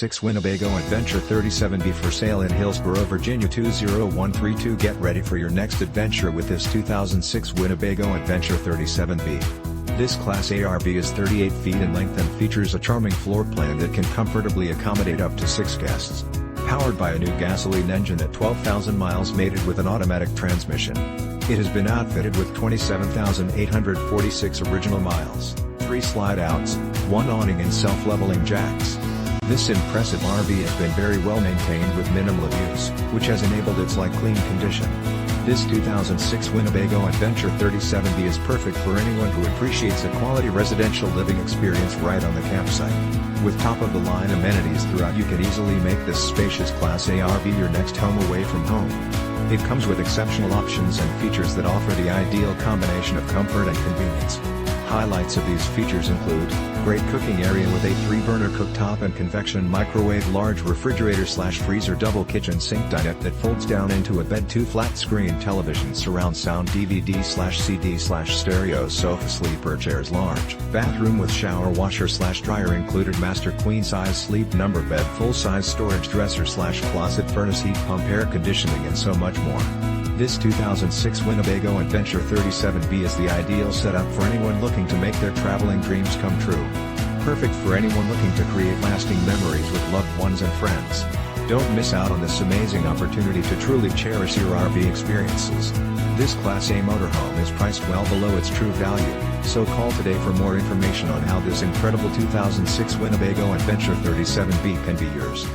6 Winnebago Adventure 37B for sale in Hillsboro, Virginia 20132. Get ready for your next adventure with this 2006 Winnebago Adventure 37B. This Class A RV is 38 feet in length and features a charming floor plan that can comfortably accommodate up to 6 guests. Powered by a new gasoline engine at 12,000 miles mated with an automatic transmission. It has been outfitted with 27,846 original miles, 3 slide-outs, 1 awning and self-leveling jacks. This impressive RV has been very well maintained with minimal abuse, which has enabled its clean condition. This 2006 Winnebago Adventure 37B is perfect for anyone who appreciates a quality residential living experience right on the campsite. With top-of-the-line amenities throughout, you can easily make this spacious Class A RV your next home away from home. It comes with exceptional options and features that offer the ideal combination of comfort and convenience. Highlights of these features include great cooking area with a 3-burner cooktop and Convection MicrowaveLarge refrigerator/freezer double kitchen SinkDinette that folds down into a BedTwo flat-screen television surround SoundDVD/CD/StereoSofa SleeperChairsLarge bathroom with ShowerWasher/dryer IncludedMaster queen-size sleep number bed full-size storage dresser/ClosetFurnace heat pump air conditioning and so much more. This 2006 Winnebago Adventure 37B is the ideal setup for anyone looking to make their traveling dreams come true. Perfect for anyone looking to create lasting memories with loved ones and friends. Don't miss out on this amazing opportunity to truly cherish your RV experiences. This Class A motorhome is priced well below its true value, so call today for more information on how this incredible 2006 Winnebago Adventure 37B can be yours.